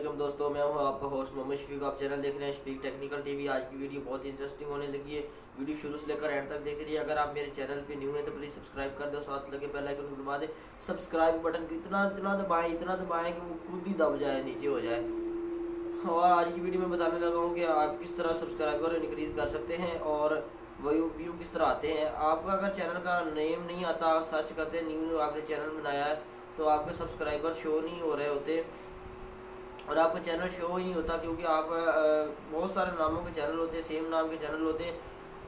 वालेकुम दोस्तों, मैं हूं आपका होस्ट मोहम्मद शफीक। आप चैनल देख रहे हैं शफीक टेक्निकल टीवी। आज की वीडियो बहुत ही इंटरेस्टिंग होने लगी है। वीडियो शुरू से लेकर एंड तक देखते रहिए। अगर आप मेरे चैनल पे न्यू हैं तो प्लीज़ सब्सक्राइब कर दो, साथ लगे बेल आइकन को दबा दें। सब्सक्राइब बटन इतना दबाएं कि वो खुद ही दब जाए, नीचे हो जाए। और आज की वीडियो में बताने लगा हूँ कि आप किस तरह सब्सक्राइबर इंक्रीज़ कर सकते हैं और व्यू किस तरह आते हैं। आपका अगर चैनल का नेम नहीं आता, सर्च करते हैं न्यू आपने चैनल बनाया है तो आपके सब्सक्राइबर शो नहीं हो रहे होते और आपका चैनल शो ही नहीं होता, क्योंकि आप बहुत सारे नामों के चैनल होते हैं, सेम नाम के चैनल होते हैं।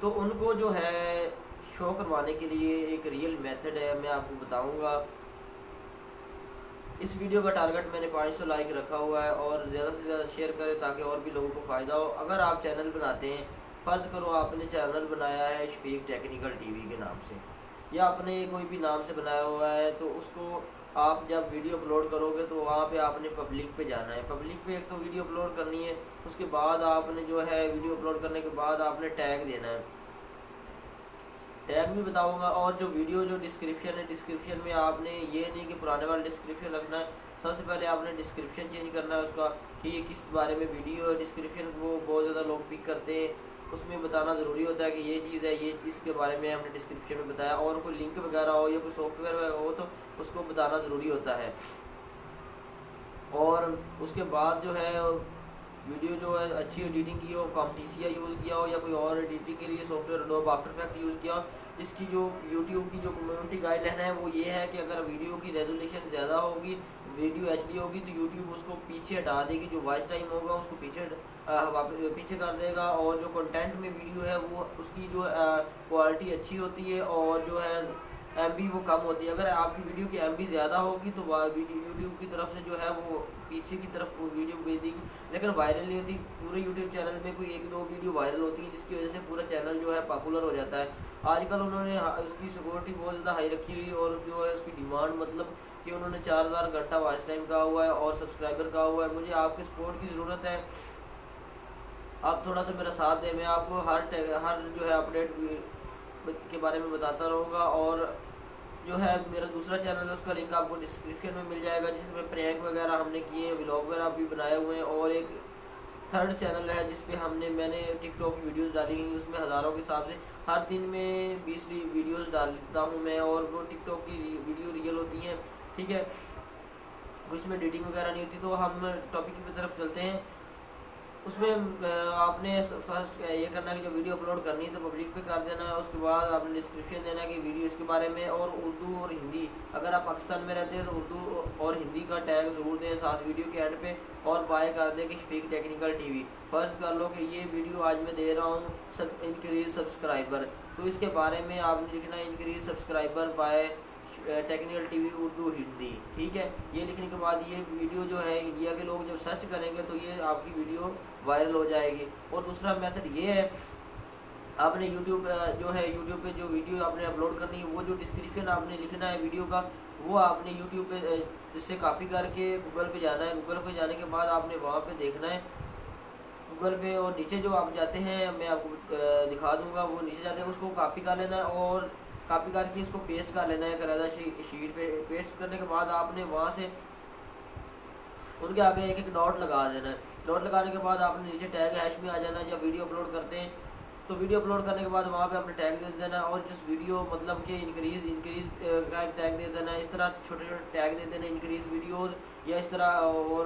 तो उनको जो है शो करवाने के लिए एक रियल मेथड है, मैं आपको बताऊंगा। इस वीडियो का टारगेट मैंने 500 लाइक रखा हुआ है और ज़्यादा से ज़्यादा शेयर करें ताकि और भी लोगों को फ़ायदा हो। अगर आप चैनल बनाते हैं, फ़र्ज़ करो आपने चैनल बनाया है शफीक टेक्निकल टीवी के नाम से, या आपने कोई भी नाम से बनाया हुआ है, तो उसको आप जब वीडियो अपलोड करोगे तो वहाँ पे आपने पब्लिक पे जाना है। पब्लिक पे एक तो वीडियो अपलोड करनी है, उसके बाद आपने जो है वीडियो अपलोड करने के बाद आपने टैग देना है। टैग भी बताऊंगा। और जो वीडियो जो डिस्क्रिप्शन है, डिस्क्रिप्शन में आपने ये नहीं कि पुराने वाला डिस्क्रिप्शन रखना है। सबसे पहले आपने डिस्क्रिप्शन चेंज करना है उसका कि ये किस बारे में वीडियो है। डिस्क्रिप्शन को बहुत ज़्यादा लोग पिक करते हैं, उसमें बताना ज़रूरी होता है कि ये चीज़ है, ये चीज़ के बारे में हमने डिस्क्रिप्शन में बताया। और कोई लिंक वगैरह हो या कोई सॉफ्टवेयर हो तो उसको बताना ज़रूरी होता है। और उसके बाद जो है वीडियो जो है अच्छी एडिटिंग की हो, कॉम्टिसिया यूज़ किया हो या कोई और एडिटिंग के लिए software adobe after effect use किया हो। इसकी जो यूट्यूब की जो कम्युनिटी गाइडलाइन है वो ये है कि अगर वीडियो की रेजोल्यूशन ज़्यादा होगी, वीडियो एचडी होगी, तो यूट्यूब उसको पीछे हटा देगी। जो वॉइस टाइम होगा उसको पीछे कर देगा। और जो कंटेंट में वीडियो है वो उसकी जो क्वालिटी अच्छी होती है और जो है एमबी वो कम होती है। अगर आपकी वीडियो की एमबी ज़्यादा होगी तो वीडियो यूट्यूब की तरफ से जो है वो पीछे की तरफ वो वीडियो भेज देगी, लेकिन वायरल नहीं होती। पूरे यूट्यूब चैनल में कोई एक दो वीडियो वायरल होती है जिसकी वजह से पूरा चैनल जो है पॉपुलर हो जाता है। आजकल उन्होंने उसकी सिक्योरिटी बहुत ज़्यादा हाई रखी हुई और जो है उसकी डिमांड मतलब कि उन्होंने 4000 घंटा वॉच टाइम कहा हुआ है और सब्सक्राइबर कहा हुआ है। मुझे आपके सपोर्ट की ज़रूरत है, आप थोड़ा सा मेरा साथ दें। मैं आपको हर जो है अपडेट के बारे में बताता रहूँगा। और जो है मेरा दूसरा चैनल है उसका लिंक आपको डिस्क्रिप्शन में मिल जाएगा, जिसमें प्रैंक वगैरह हमने किए हैं, व्लॉग वगैरह भी बनाए हुए हैं। और एक थर्ड चैनल है जिस पे मैंने टिकटॉक की वीडियोस डाली हैं, उसमें हज़ारों के हिसाब से हर दिन में 20 वीडियोस डालता हूँ मैं। और वो टिकटॉक की वीडियो रियल होती हैं, ठीक है, कुछ में एडिटिंग वगैरह नहीं होती। तो हम टॉपिक की तरफ चलते हैं। उसमें आपने फर्स्ट ये करना है कि जो वीडियो अपलोड करनी है तो पब्लिक पे कर देना है। उसके बाद आपने डिस्क्रिप्शन देना है कि वीडियो इसके बारे में, और उर्दू और हिंदी, अगर आप पाकिस्तान में रहते हैं तो उर्दू और हिंदी का टैग ज़रूर दें साथ वीडियो के एंड पे। और बाय कर दें कि शफीक टेक्निकल टीवी। फ़र्ज़ कर लो कि ये वीडियो आज मैं दे रहा हूँ इंक्रीज सब्सक्राइबर, तो इसके बारे में आपने लिखना है increase subscriber by technical TV Urdu Hindi, ठीक है। ये लिखने के बाद ये वीडियो जो है इंडिया के लोग जब सर्च करेंगे तो ये आपकी वीडियो वायरल हो जाएगी। और दूसरा मेथड ये है, आपने यूट्यूब पे जो वीडियो आपने अपलोड करनी है वो जो डिस्क्रिप्शन आपने लिखना है वीडियो का, वो आपने यूट्यूब पे इससे कॉपी करके गूगल पे जाना है। गूगल पे जाने के बाद आपने वहाँ पे देखना है गूगल पे, और नीचे जो आप जाते हैं मैं आपको दिखा दूँगा, वो नीचे जाते हैं उसको कॉपी कर लेना है और कॉपी करके इसको पेस्ट कर लेना है करादा शीट पे। पेस्ट करने के बाद आपने वहाँ से उनके आगे एक एक डॉट लगा देना है। डॉट लगाने के बाद आपने नीचे टैग हैश में आ जाना है। जब वीडियो अपलोड करते हैं तो वीडियो अपलोड करने के बाद वहाँ पे आपने टैग दे देना है और जिस वीडियो मतलब कि इंक्रीज का टैग दे देना है। इस तरह छोटे छोटे टैग दे देना है, इंक्रीज वीडियोज़ या इस तरह, और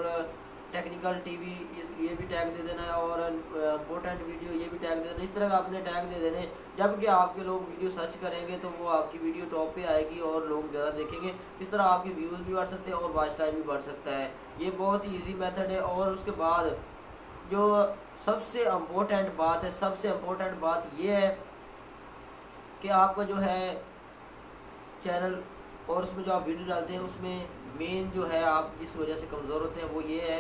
टेक्निकल टीवी ये भी टैग दे देना है, और इम्पोर्टेंट वीडियो ये भी टैग दे देना है। इस तरह का आपने टैग दे देने। जबकि आपके लोग वीडियो सर्च करेंगे तो वो आपकी वीडियो टॉप पे आएगी और लोग ज़्यादा देखेंगे। इस तरह आपके व्यूज़ भी बढ़ सकते हैं और वॉच टाइम भी बढ़ सकता है। ये बहुत ही ईजी मेथड है। और उसके बाद जो सबसे इम्पोर्टेंट बात ये है कि आपका जो है चैनल और उसमें जो आप वीडियो डालते हैं उसमें मेन जो है आप जिस वजह से कमज़ोर होते हैं वो ये है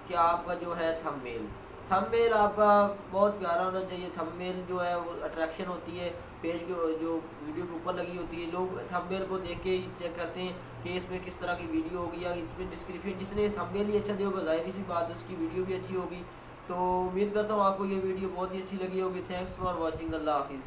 कि आपका जो है थंबनेल आपका बहुत प्यारा होना चाहिए। थंबनेल जो है वो अट्रैक्शन होती है पेज के जो वीडियो के ऊपर लगी होती है। लोग थंबनेल को देख के ही चेक करते हैं कि इसमें किस तरह की वीडियो होगी, या इसमें डिस्क्रिप्शन जिसने थंबनेल ही अच्छा दिया होगा ज़ाहिर सी बात है उसकी वीडियो भी अच्छी होगी। तो उम्मीद करता हूँ आपको ये वीडियो बहुत ही अच्छी लगी होगी। Thanks for watching. अल्लाह हाफिज़।